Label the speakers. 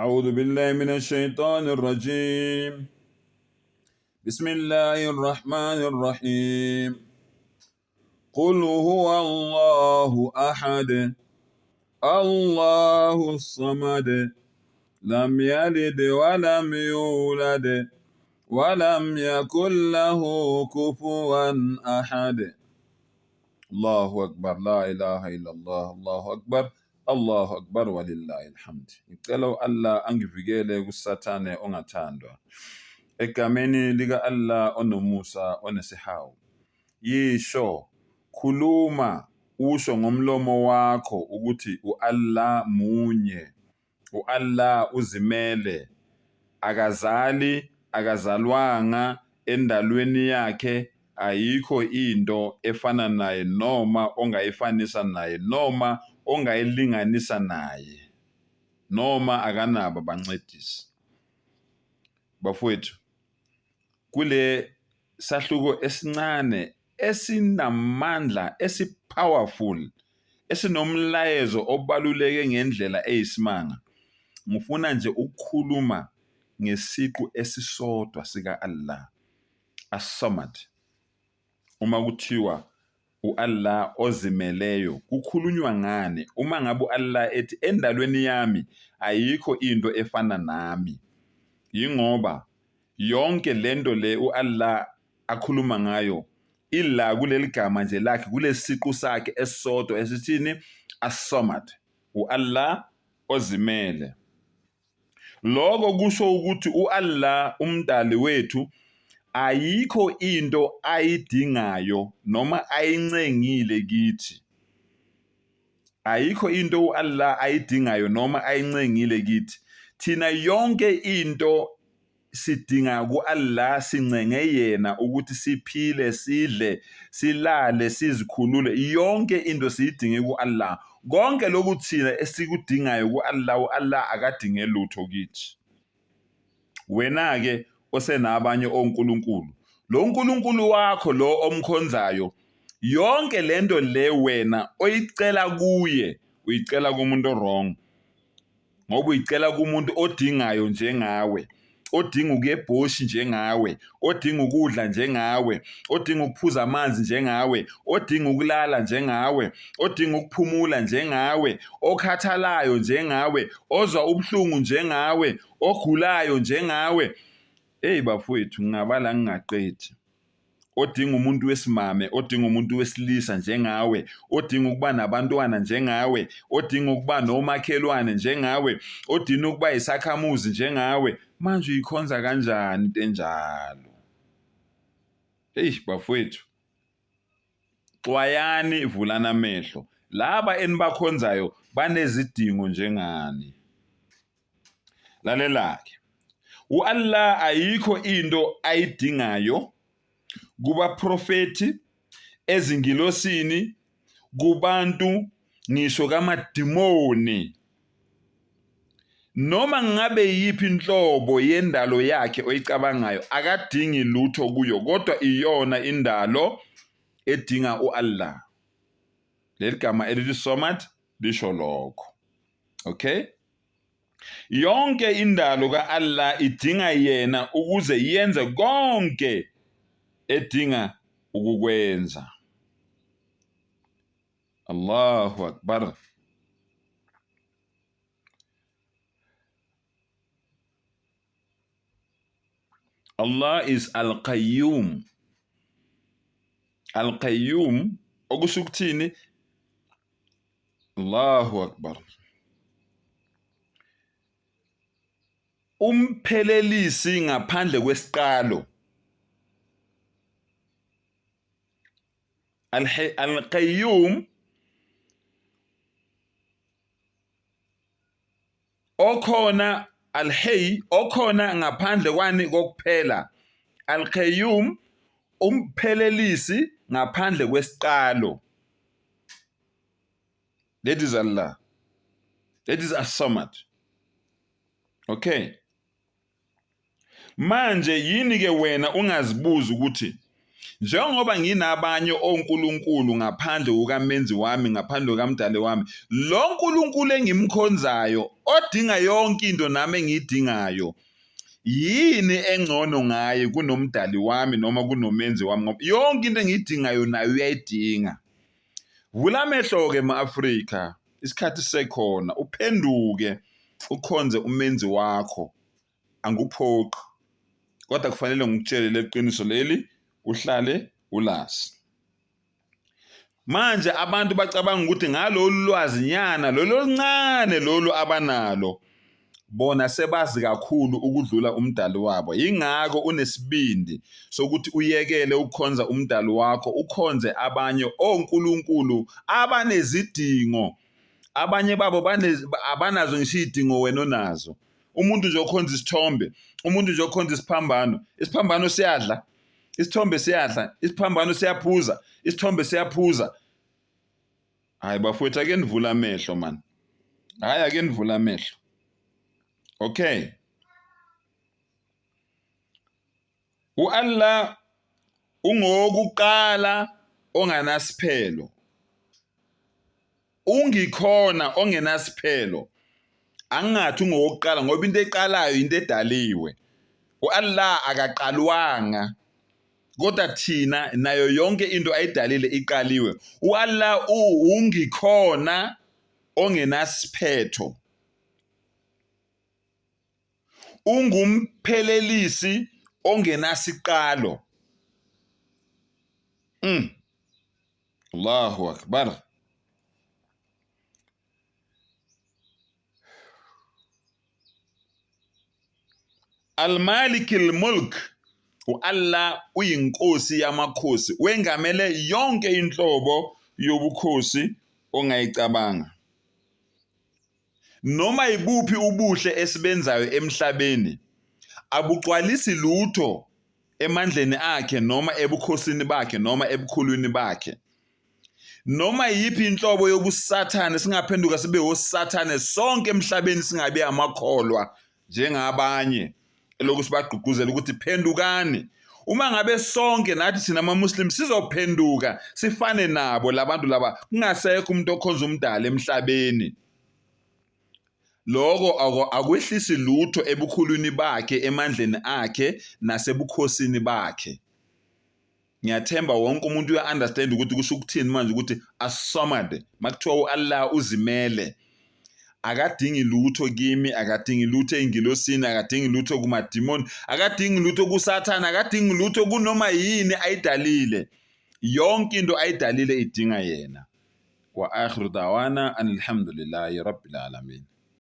Speaker 1: أعوذ بالله من الشيطان الرجيم. بسم الله الرحمن الرحيم. قل هو الله أحد الله الصمد لم يلد ولم يولد ولم يكن له كفوا أحد. الله أكبر لا إله إلا الله الله أكبر Allahu akbar walillahi alhamd. Ngicela Allah angivikele kusathane ongathandwa. Egameni lika Allah onomusa onesihawu. Yisho, khuluma, usho ngomlomo wakho ukuthi uAllah munye. uAllah uzimele, akazali, akazalwanga, endalweni yakhe ayikho into efana naye noma ongayifanisa naye noma ongayilinganisa naye, noma akanabo bancedisi. Bafowethu, kule sahluko esincane esinamandla, esipowerful, esinomlayezo obaluleke ngendlela eyisimanga, ngifuna nje ukukhuluma ngesiqu esisodwa sika Allah, as-Samad. Uma kuthiwa uAllah ozimeleyo, kukhulunywa ngani? Uma ngabe uAllah ethi endalweni yami ayikho into efana nami, yingoba yonke lento le uAllah akhuluma ngayo ila kuleli gama nje lakhe, kulesiqu sakhe esisodwa esithini? As-Samad, uAllah ozimele. Lokho kusho ukuthi uAllah umdali wethu ayikho into ayidingayo noma ayincengile kithi. Ayikho into uAllah ayidingayo noma ayincengile kithi. Thina yonke into sidinga kuAllah, sincenge yena ukuthi siphile, sidle, silale, sizikhulule. Yonke into siyidinge kuAllah. Konke lokhu thina esikudingayo kuAllah, uAllah akadinge lutho kithi. Wena ke osenabanye onkulunkulu, lo nkulunkulu wakho lo omkhonzayo, yonke lento le wena oyicela kuye, uyicela kumuntu wrong. Ngoba uyicela kumuntu odingayo njengawe, odinga ukuyebhoshi njengawe, odinga ukudla njengawe, odinga ukuphuza amanzi njengawe, odinga ukulala njengawe, odinga ukuphumula njengawe, okhathalayo njengawe, ozwa ubuhlungu njengawe, ogulayo njengawe. Hey bafowethu, ngingabala ngingaqedi. Odinga umuntu wesimame, odinga umuntu wesilisa njengawe, odinga ukuba nabantwana njengawe, odinga ukuba nomakhelwane njengawe, odinga ukuba isakhamuzi njengawe. Manje uyikhonza kanjani into enjalo? Hey bafowethu, xwayani, vulana amehlo. Laba enibakhonzayo banezidingo njengani. Lalelake, uAllah ayikho into ayidingayo kuba profeti, ezingilosini, kubantu, ngisho kamadimoni. Noma ngabe yiphi inhlobo yendalo yakhe oyicabangayo, akadingi lutho kuyo, kodwa iyona indalo edinga uAllah. Leli gama elithi Samad lisho lokho. Okay? Yonke indalo kaAllah idinga yena ukuze yenze konke edinga ukukwenza. Allahu akbar. Allah is Al-Qayyum. Al-Qayyum okusho ukuthini? Allahu akbar. Umphelelisi ngaphandle kwesiqalo. Al-Qayyum okhona, Al-Hayy okhona ngaphandle kwani kokuphela. Al-Qayyum umphelelisi ngaphandle kwesiqalo. That is Allah. That is As-Samad. Okay. Manje yini ke wena ungazibuza ukuthi njengoba nginabanye onkulunkulu ngaphandle kukaMenzi wami, ngaphandle kukaMdali wami, lo nkulunkulu engimkhonzayo odinga yonke into nami engiyidingayo. Yini engcono ngaye kunomdali wami noma kunomenzi wami ngoba yonke into engiyidingayo nayo uyayidinga. Vula amehlo-ke ma-Afrika, isikhathi sekhona, uphenduke ukhonze umenzi wakho. Anguphoqi, kodwa kufanele ngikutshele leqiniso leli uhlale ulazi. Manje abantu bacabanga ukuthi ngalolu lwazi nyana lolo oluncane lolu abanalo bona sebazi kakhulu ukudlula umdali wabo. Yingakho unesibindi sokuthi uyekele ukukhonza umdali wakho, ukhonze abanye onkulunkulu abanezidingo. Abanye babo abanazo ngisho izidingo wena onazo. Umuntu nje okhonza isithombe, umuntu nje okhonza isiphambano. Isiphambano siyadla, isithombe siyadla, isiphambano siyaphuza, isithombe siyaphuza. Hayi bafowethu, ake nivula amehlo man. Hayi ake nivula amehlo. Okay. U-Allah ungokuqala onganasiphelo. Ungikhona ongenasiphelo. Angathi ungokuqala ngoba into eqalayo into edaliwe. U-Allah akaqalwanga. Kodwa thina nayo yonke into ayidalile iqaliwe. U-Allah ungikhona ongenasiphetho. Ungumphelelisi ongenasiqalo. Allahu Akbar. Al-Malik al-Mulk. U-Allah uyinkosi yamakhosi, wengamele yonke inhlobo yobukhosi ongayicabanga. Noma ibuphi ubuhle esibenzayo emhlabeni abuqwalisi lutho emandleni akhe noma ebukhosini bakhe noma ebukhulwini bakhe. Noma yipi inhlobo yobusathane singaphenduka sibe osathane sonke emhlabeni singabe amakholwa njengabanye lokhu sibagqugquzela ukuthi phendukani. Uma ngabe sonke nathi sina ama-Muslim sizophenduka sifane nabo labantu laba, kungasekho umuntu okhonza umdali emhlabeni, lokho akwehlisi lutho ebukhulwini bakhe, emandleni akhe nasebukhosini bakhe. Ngiyathemba wonke umuntu uya-understand ukuthi kusho ukuthini manje ukuthi as-Samad, makuthiwa u-Allah uzimele, akadingi lutho kimi, akadingi lutho engilosini, akadingi lutho kumadimoni, akadingi lutho kusathana, akadingi lutho kunoma yini ayidalile. Yonke into ayidalile idinga yena. Wa akhiru dawana alhamdulillahi rabbil alamin.